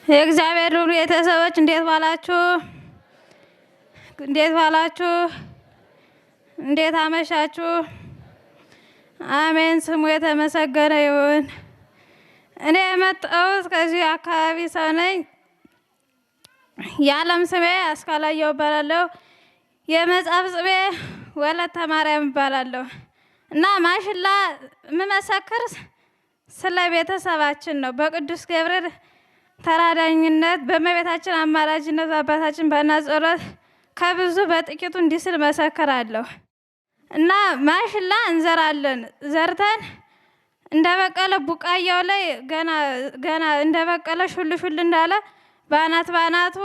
የእግዚአብሔር ሁሉ ቤተሰቦች እንዴት ዋላችሁ? እንዴት ዋላችሁ? እንዴት አመሻችሁ? አሜን። ስሙ የተመሰገነ ይሁን። እኔ የመጣሁት ከዚህ አካባቢ ሰው ነኝ። የዓለም ስሜ አስካላየሁ እባላለሁ። የመጽሐፍ ስሜ ወለተ ማርያም እባላለሁ እና ማሽላ የምመሰክር ስለ ቤተሰባችን ነው። በቅዱስ ገብርኤል ተራዳኝነት በእመቤታችን አማላጅነት አባታችን በእና ጸሎት ከብዙ በጥቂቱ እንዲህ ስል መሰክራለሁ እና ማሽላ እንዘራለን። ዘርተን እንደበቀለ ቡቃያው ላይ ገና እንደበቀለ ሹል እንዳለ ባናቱ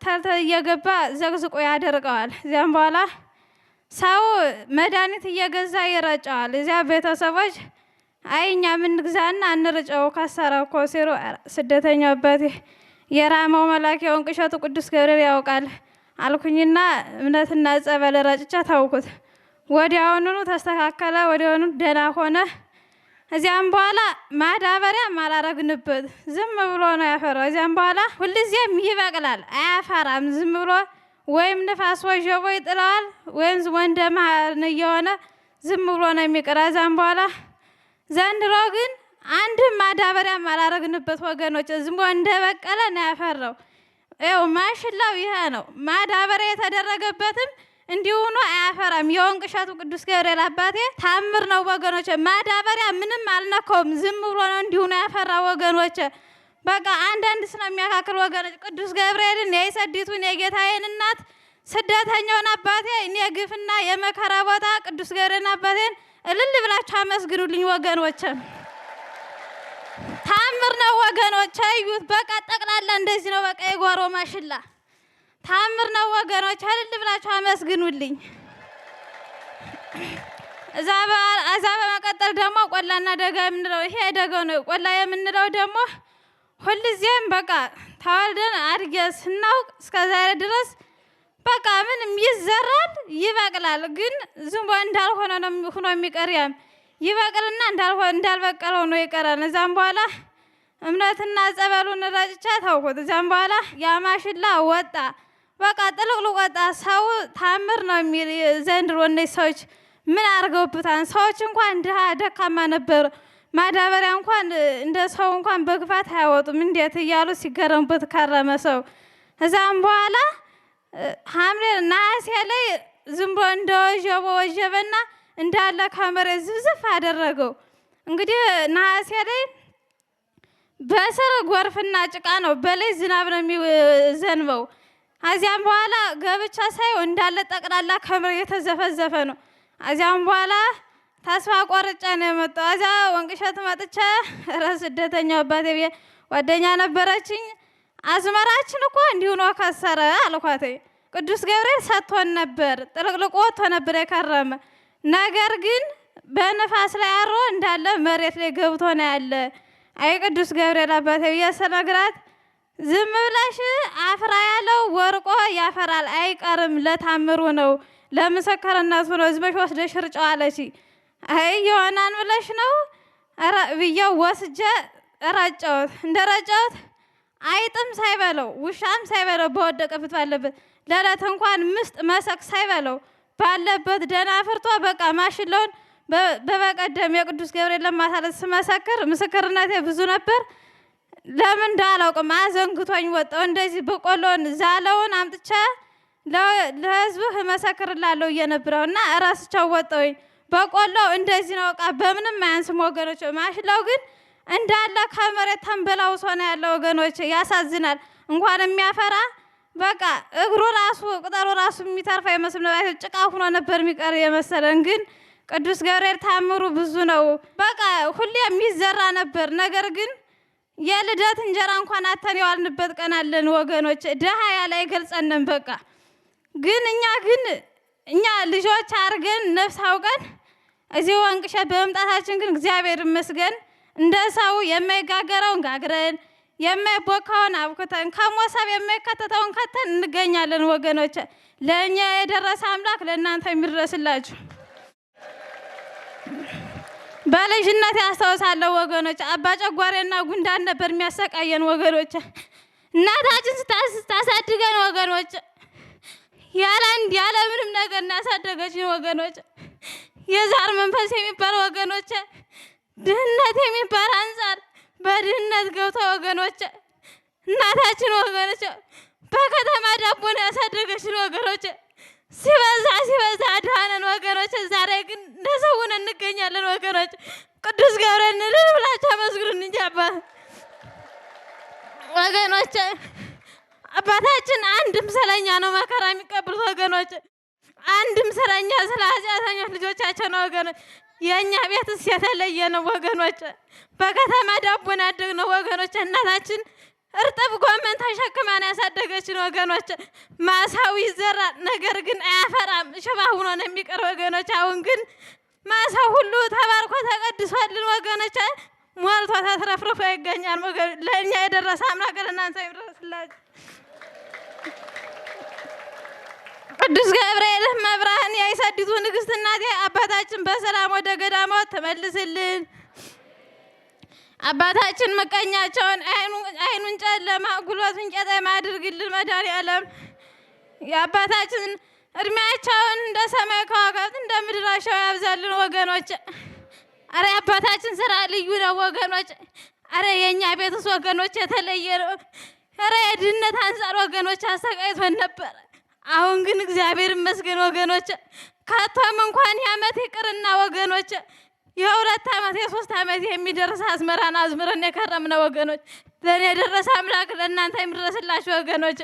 ተልተል እየገባ ዘግዝቆ ያደርቀዋል። እዚያም በኋላ ሰው መድኃኒት እየገዛ ይረጨዋል። እዚያ ቤተሰቦች አይኛ ምን ግዛና አንርጨው ካሰራ እኮ ሲሉ ስደተኛው አባቴ የራማው መልአክ የወንቅ እሸቱ ቅዱስ ገብርኤል ያውቃል አልኩኝና እምነትና ጸበል ረጭቻ ታውኩት። ወዲያውኑ ተስተካከለ። ወዲያውኑ ደህና ሆነ። እዚያም በኋላ ማዳበሪያ ማላረግንበት ዝም ብሎ ነው ያፈራው። እዚያም በኋላ ሁልጊዜም ይበቅላል፣ አያፈራም። ዝም ብሎ ወይም ንፋስ ወጀቦ ይጥለዋል ወይም ወንደማ እየሆነ ዝም ብሎ ነው የሚቀር። እዚያም በኋላ ዘንድሮ ግን አንድም ማዳበሪያ ማላረግንበት ወገኖች ዝም ብሎ እንደበቀለ ነው ያፈራው። ይኸው ማሽላው ይሄ ነው። ማዳበሪያ የተደረገበትም እንዲሁ ነው አያፈራም። የወንቅ እሸቱ ቅዱስ ገብርኤል አባቴ ታምር ነው ወገኖች። ማዳበሪያ ምንም አልነካውም፣ ዝም ብሎ ነው እንዲሁ ነው ያፈራው ወገኖች። በቃ አንዳንድ ስለሚያካክል ወገኖች ቅዱስ ገብርኤልን የሰዲቱን የጌታዬን እናት ስደተኛውን አባቴ እኔ ግፍና የመከራ ቦታ ቅዱስ ገብርኤልን አባቴን እልል ብላችሁ አመስግኑልኝ ወገኖች። ታምር ነው ወገኖች። እዩት። በቃ ጠቅላላ እንደዚህ ነው። በቃ የጓሮ ማሽላ ታምር ነው ወገኖች። እልል ብላችሁ አመስግኑልኝ። እዛ በመቀጠል ደግሞ ቆላና ደጋ የምንለው ይሄ ደጋው ነው። ቆላ የምንለው ደግሞ ሁልጊዜም በቃ ተወልደን አድገን ስናውቅ እስከዛሬ ድረስ በቃ ምንም ይዘራል ይበቅላል፣ ግን ዝም ብሎ እንዳልሆነ ነው ሆኖ የሚቀር። ያም ይበቅልና እንዳልበቀለው ነው ይቀራል። እዛም በኋላ እምነትና ጸበሉን ረጭቻ ታውኩት። እዛም በኋላ ያማሽላ ወጣ፣ በቃ ጥልቅልቅ ወጣ። ሰው ታምር ነው የሚል ዘንድሮ እነዚህ ሰዎች ምን አድርገውብታል? ሰዎች እንኳን ድሃ ደካማ ነበሩ። ማዳበሪያ እንኳን እንደ ሰው እንኳን በግፋት አያወጡም እንዴት እያሉ ሲገረሙበት ከረመ ሰው። እዛም በኋላ ሐምሌ ነሐሴ ላይ ዝም ብሎ ወጀበና እንዳለ ከመሬት ዝብዝፍ አደረገው። እንግዲህ ነሐሴ ላይ በስር ጎርፍና ጭቃ ነው፣ በላይ ዝናብ ነው የሚዘንበው። አዚያም በኋላ ገብቻ ሳይው እንዳለ ጠቅላላ ከመሬት የተዘፈዘፈ ነው። አዚያም በኋላ ተስፋ ቆርጬ ነው የመጣው። አዛ ወንቅ እሸት መጥቼ ስደተኛው አባቴ ጓደኛ ነበረችኝ። አዝመራችን እኮ እንዲሁ ነው ከሰረ አልኳት። ቅዱስ ገብርኤል ሰጥቶን ነበር፣ ጥልቅልቆ ወጥቶ ነበር የከረመ። ነገር ግን በነፋስ ላይ አሮ እንዳለ መሬት ላይ ገብቶ ነው ያለ። አይ ቅዱስ ገብርኤል አባቴ የሰነግራት ዝም ብለሽ አፍራ ያለው ወርቆ ያፈራል አይቀርም፣ ለታምሩ ነው ለምስክርነቱ ነው። ዝም ብለሽ ወስደሽ ርጨው አለች። አይ የሆናን ብለሽ ነው ብዬው ወስጄ ረጨሁት። እንደረጨሁት አይጥም ሳይበለው ውሻም ሳይበለው በወደቀበት ባለበት ለለት እንኳን ምስጥ መሰክ ሳይበለው ባለበት ደህና ፍርቶ በቃ ማሽላውን በበቀደም የቅዱስ ገብርኤል ለማሳለት ስመሰክር ምስክርነቴ ብዙ ነበር። ለምን እንዳላውቅም አዘንግቶኝ ወጣው። እንደዚህ በቆሎን ዛለውን አምጥቼ ለህዝብህ መሰክርላለሁ እየነበረው እና እራስቸው ወጣውኝ። በቆሎው እንደዚህ ነው በቃ በምንም አያንስም ወገኖች። ማሽላው ግን እንዳለ ከመሬት ተንበላውሶ ነው ያለው ወገኖች። ያሳዝናል። እንኳን የሚያፈራ በቃ እግሩ ራሱ ቅጠሉ ራሱ የሚተርፍ አይመስልም ነበር። ጭቃ ሆኖ ነበር የሚቀር የመሰለን። ግን ቅዱስ ገብርኤል ታምሩ ብዙ ነው። በቃ ሁሌ የሚዘራ ነበር። ነገር ግን የልደት እንጀራ እንኳን አተን የዋልንበት ቀን አለን ወገኖች። ደሃ ያለ አይገልጸንም። በቃ ግን እኛ ልጆች አድርገን ነፍስ አውቀን እዚህ ወንቅ እሸት በመምጣታችን ግን እግዚአብሔር ይመስገን እንደ ሰው የማይጋገረውን ጋግረን የማይቦካውን አብኩተን ከሞሰብ የማይከተተውን ከተን እንገኛለን ወገኖች። ለእኛ የደረሰ አምላክ ለእናንተ የሚደርስላችሁ። በልጅነት ያስታውሳለሁ ወገኖች። አባ ጨጓሬና ጉንዳን ነበር የሚያሰቃየን ወገኖች። እናታችን ስታሳድገን ወገኖች ያለ ምንም ነገር እናሳደገችን ወገኖች። የዛር መንፈስ የሚባል ወገኖች ድህነት የሚባል አንጻር በድህነት ገብተው ወገኖች እናታችን ወገኖች በከተማ ዳቦ ነው ያሳደገችን ወገኖች። ሲበዛ አድሃነን ወገኖች። ዛሬ ግን እንደሰውን እንገኛለን ወገኖች። ቅዱስ ገብርኤል እልል ብላችሁ አመስግኑን እንጂ ወገኖች። አባታችን አንድም ስለኛ ነው መከራ የሚቀበሉት ወገኖች። አንድም ስለኛ ስለ ኃጢአተኞች ልጆቻቸው ነው ወገኖች። የእኛ ቤትስ የተለየ ነው ወገኖች። በከተማ ዳቦን ያደግነው ወገኖች። እናታችን እርጥብ ጎመን ተሸክማን ያሳደገችን ወገኖች። ማሳው ይዘራል፣ ነገር ግን አያፈራም፣ ሽባ ሆኖ ነው የሚቀር ወገኖች። አሁን ግን ማሳው ሁሉ ተባርኮ ተቀድሷልን ወገኖች። ሞልቶ ተትረፍርፎ ይገኛል ወገኖች። ለእኛ የደረሰ አምላክ ለእናንተ ይድረስላችሁ። ቅዱስ ገብርኤል መብርሃን የአይሰዲቱ ንግስት እናቴ አባታችን በሰላም ወደ ገዳማት ተመልስልን። አባታችን ምቀኛቸውን አይኑን ጨለማ ጉልበቱን ቄጠማ አድርግልን መድኃኔዓለም። የአባታችን እድሜያቸውን እንደ ሰማይ ከዋክብት እንደ ምድር አሸዋ ያብዛልን ወገኖች። አረ የአባታችን ስራ ልዩ ነው ወገኖች። አረ የእኛ ቤትስ ወገኖች የተለየ ነው። አረ የድህነት አንጻር ወገኖች አሰቃይቶን ነበር። አሁን ግን እግዚአብሔር ይመስገን ወገኖች። ካቶም እንኳን የዓመት ይቅርና ወገኖች የ2 ዓመት የ3 ዓመት የሚደርስ አዝመራን አዝምረን የከረምነው ወገኖች። ለእኔ የደረሰ አምላክ ለእናንተ የሚደርስላችሁ ወገኖች።